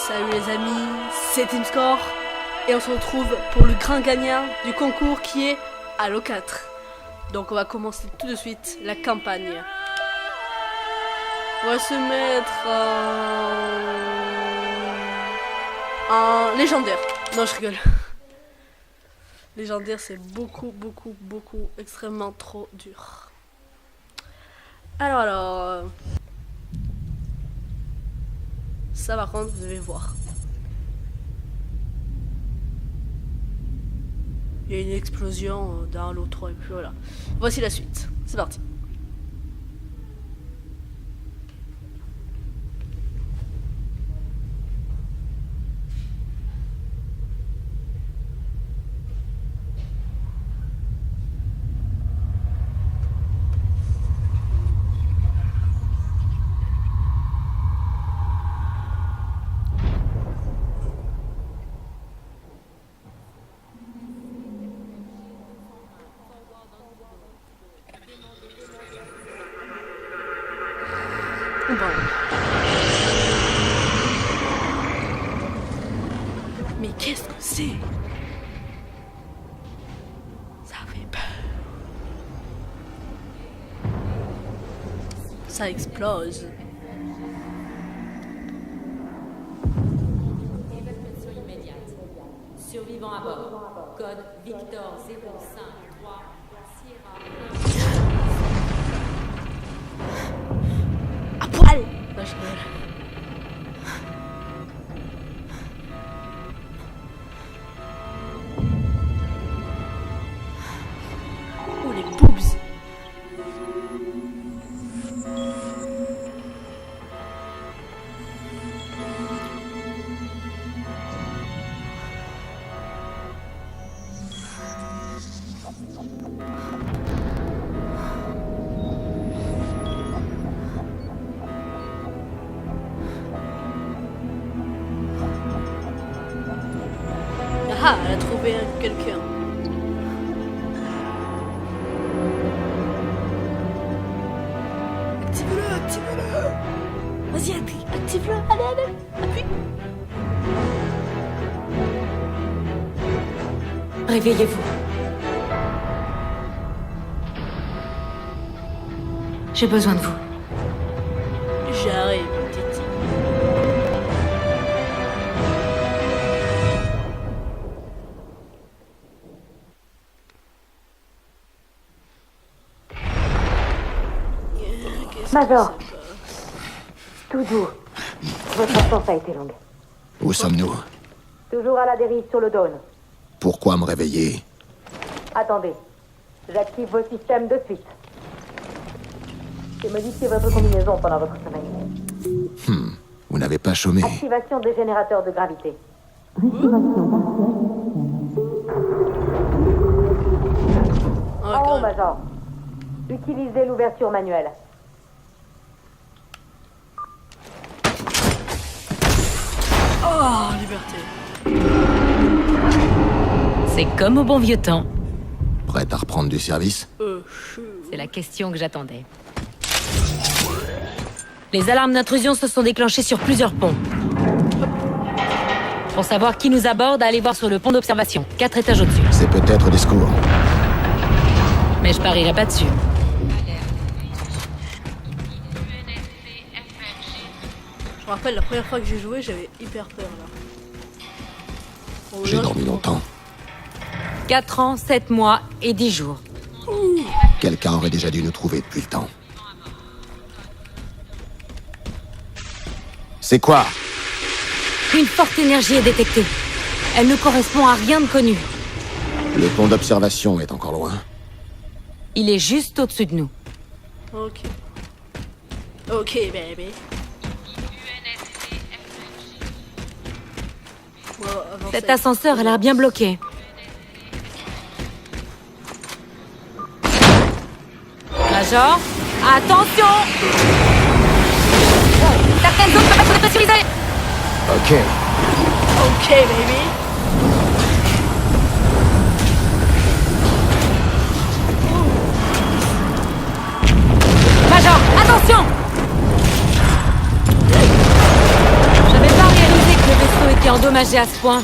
Salut les amis, c'est TeamScore et on se retrouve pour le grand gagnant du concours qui est Halo 4. Donc on va commencer tout de suite la campagne. On va se mettre en légendaire. Non, je rigole. Légendaire, c'est beaucoup, extrêmement trop dur. Alors... Ça par contre, vous allez voir. Il y a une explosion dans Halo 3 et puis voilà. Voici la suite. C'est parti. Bon. Mais qu'est-ce que c'est? Ça fait peur. Ça explose. Évacuation immédiate. Survivants à bord. Code Victor 053 Sierra 1. À poil! Non, je rigole. Oh, les boobs! Ah, elle a trouvé quelqu'un. Active-le, active-le. Vas-y, active-le. Allez, appuie. Réveillez-vous. J'ai besoin de vous. J'arrive, Titi. Major, tout doux. Votre absence a été longue. Où sommes-nous? Toujours à la dérive sur le Dawn. Pourquoi me réveiller? Attendez, j'active vos systèmes de suite. J'ai modifié votre combinaison pendant votre sommeil. Vous n'avez pas chômé. Activation des générateurs de gravité. En haut, Major. Utilisez l'ouverture manuelle. Oh, liberté. C'est comme au bon vieux temps. Prête à reprendre du service? C'est la question que j'attendais. Les alarmes d'intrusion se sont déclenchées sur plusieurs ponts. Pour savoir qui nous aborde, allez voir sur le pont d'observation, 4 étages au-dessus. C'est peut-être des secours. Mais je parierai pas dessus. Je me rappelle la première fois que j'ai joué, j'avais hyper peur là. Oh, J'ai là, dormi je- longtemps. 4 ans, 7 mois et 10 jours. Quelqu'un aurait déjà dû nous trouver depuis le temps. C'est quoi? Une forte énergie est détectée. Elle ne correspond à rien de connu. Le pont d'observation est encore loin. Il est juste au-dessus de nous. Ok. Ok, baby. Wow, avancez. Cet ascenseur a l'air bien bloqué. Major, attention! Certaines zones peuvent être pressurisées! Ok. Ok, baby. Attention! J'avais pas réalisé que le endommagé à ce point.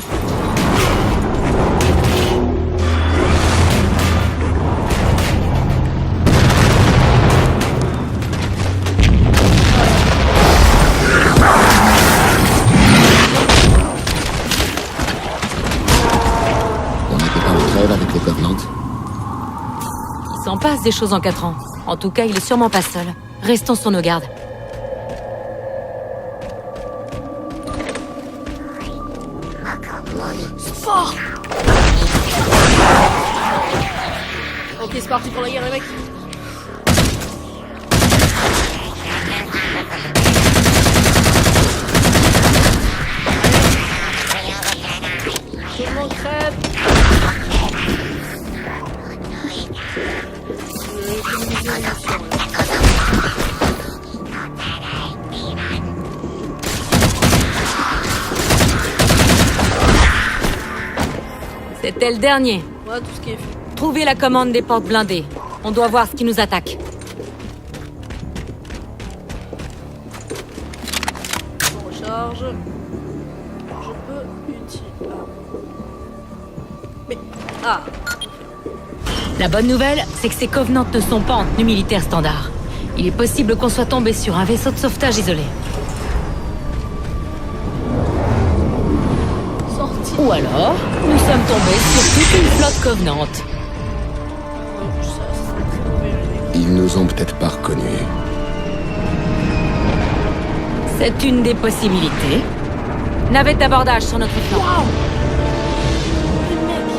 On n'était pas en trêve avec les Covenants. Il s'en passe des choses en 4 ans. En tout cas, il est sûrement pas seul. Restons sur nos gardes. Sport. Ok, c'est parti pour la guerre, les mecs. Tout le monde crève. Économiser les munitions, là. C'était le dernier. Voilà tout ce qui est fait. Trouvez la commande des portes blindées. On doit voir ce qui nous attaque. On recharge. Je peux utiliser. Mais. Ah. La bonne nouvelle, c'est que ces Covenants ne sont pas en tenue militaire standard. Il est possible qu'on soit tombé sur un vaisseau de sauvetage isolé. Sorti. Ou alors, nous sommes tombés sur toute une flotte Covenant. Ça, c'est très mauvais, les mecs. Ils nous ont peut-être pas reconnus. C'est une des possibilités. Navette d'abordage sur notre flanc. Waouh! Les mecs.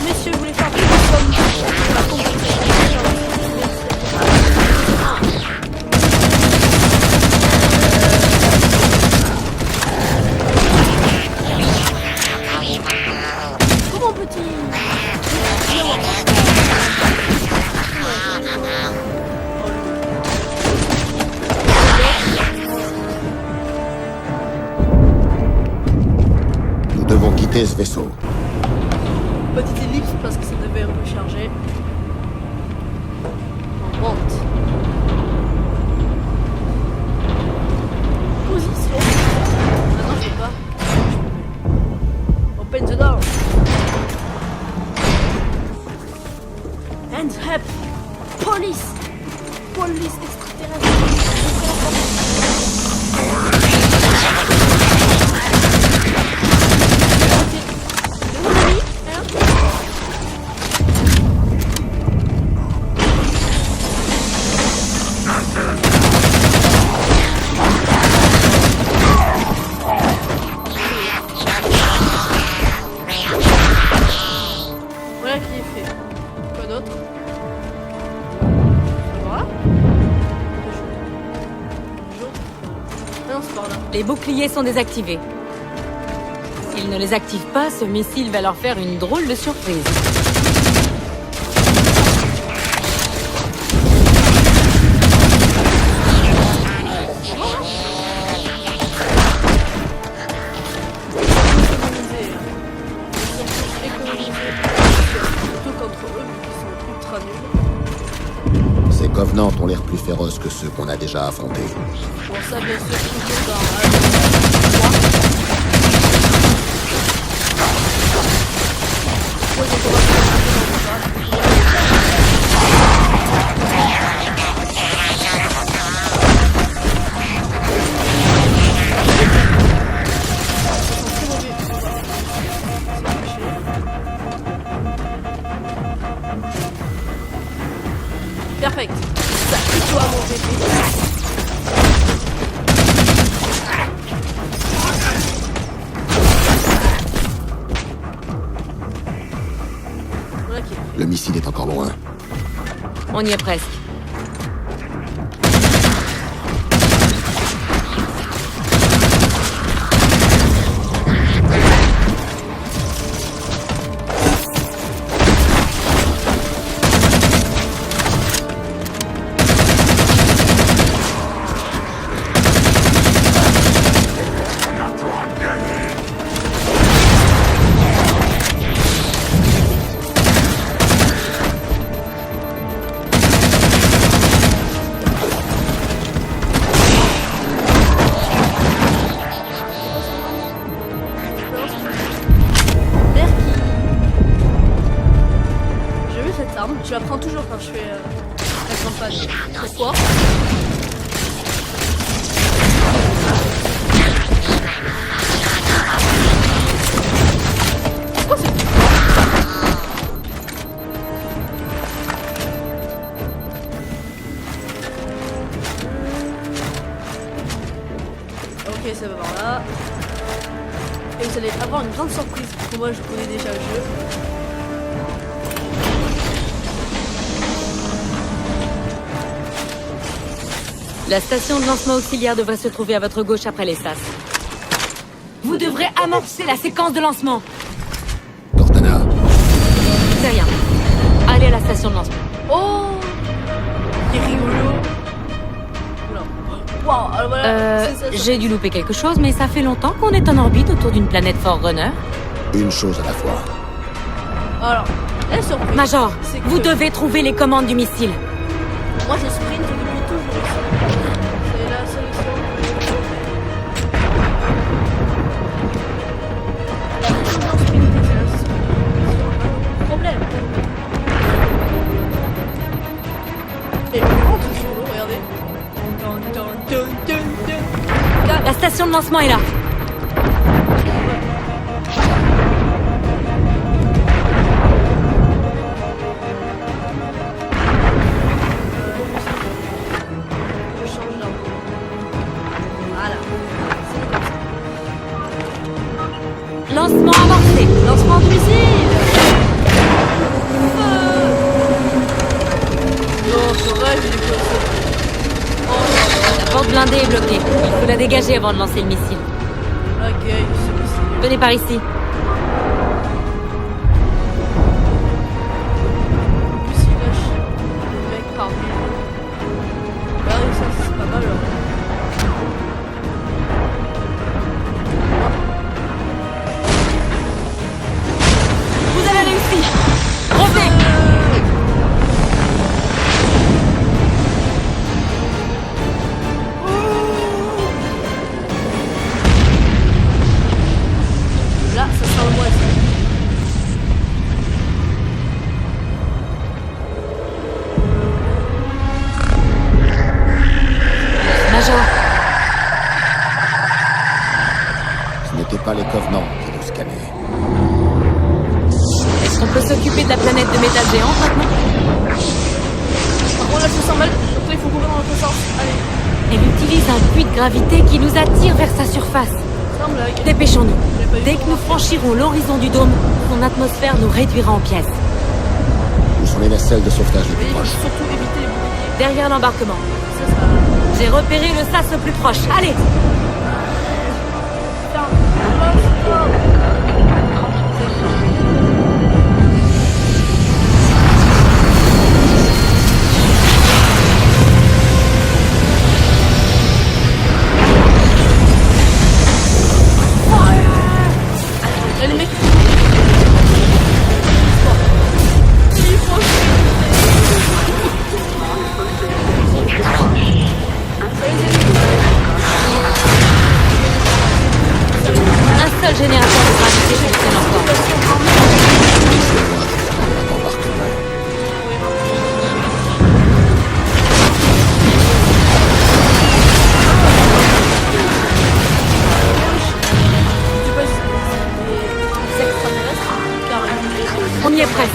Messieurs, vous voulez faire plus comme la comment peut-il Nous devons quitter ce vaisseau. petite ellipse parce que ça devait recharger. On monte. Position. Ah non, je peux pas. Open the door. Hands up. Police. Police extraterrestre. Le mon ami, hein? Voilà qui est fait. Quoi d'autre? Voilà. Bonjour. Ah non, c'est par là. Les boucliers sont désactivés. S'ils ne les activent pas, ce missile va leur faire une drôle de surprise. Économiser. Surtout contre eux, vu qu'ils sont ultra nuls. Ces Covenants ont l'air plus féroces que ceux qu'on a déjà affrontés. Bon, ça, bien sûr, toujours dans Perfect. Ça, toi, mon bébé. Voilà qui est fait. Le missile est encore loin. On y est presque. Ok, ça va par là. Et vous allez avoir une grande surprise, parce que moi je connais déjà le jeu. La station de lancement auxiliaire devrait se trouver à votre gauche après les sas. Vous devrez amorcer la séquence de lancement. Cortana, C'est rien. Allez à la station de lancement. Oh, il est rigolo. Oula. Waouh, alors voilà. J'ai dû louper quelque chose, mais ça fait longtemps qu'on est en orbite autour d'une planète Forerunner. une chose à la fois. Alors, la surprise. Major, c'est que vous devez trouver les commandes du missile. moi je sprint depuis toujours. C'est la solution. Problème. Et comment tout solo, regardez. Dun, dun, dun, dun, dun. La station de lancement est là. Je change d'ordre. Voilà. C'est comme ça. Lancement amorcé. Lancement du missile. Non, ce rêve, il est coincé. La porte blindée est bloquée. Il faut la dégager avant de lancer le missile. Ok, c'est possible. Venez par ici. En plus, il lâche le mec par vue. Bah oui, ça, c'est pas mal. Alors. Vous avez réussi. Revenez. Là, ça sera le mois. Major, Ce n'étaient pas les Covenants qui nous scannaient. est-ce qu'on peut s'occuper de la planète de métal géant maintenant? Par contre, là, je me sens mal. Donc là, il faut courir dans l'autre sens. Allez, Elle utilise un puits de gravité qui nous attire vers sa surface. c'est un blague. Dépêchons-nous. J'ai pas eu Dès le que temps. nous franchirons l'horizon du dôme, son atmosphère nous réduira en pièces. Où sont les nacelles de sauvetage les Mais plus il faut proches? surtout éviter les boucliers. Derrière l'embarquement. Ça. J'ai repéré le sas le plus proche. Allez! Là, les mecs. Un seul générateur de gravité fonctionne encore. Embarquement. Tu passes des extraterrestres carrément. On y est presque.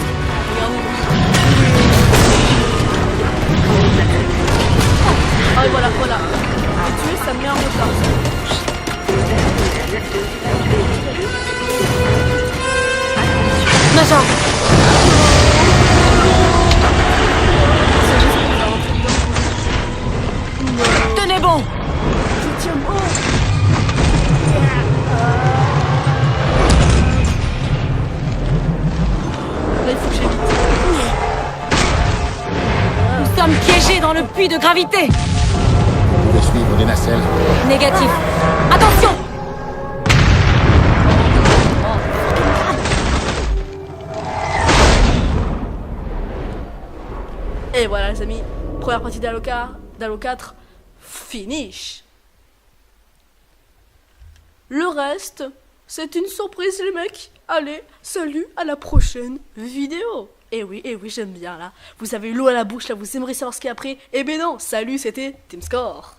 Ah, et voilà. Les tuer, ça me met en retard. Major! Tenez bon! Je tiens bon. Là, il faut que j'évite. Nous sommes piégés dans le puits de gravité! Vous pouvez suivre les nacelles. Négatif. Attention! Et voilà les amis, première partie d'Halo 4, finish. Le reste, c'est une surprise les mecs. Allez, salut, à la prochaine vidéo. Et oui, j'aime bien là. Vous avez eu l'eau à la bouche là, vous aimeriez savoir ce qu'il y a après. Eh ben non, salut, c'était Team Score.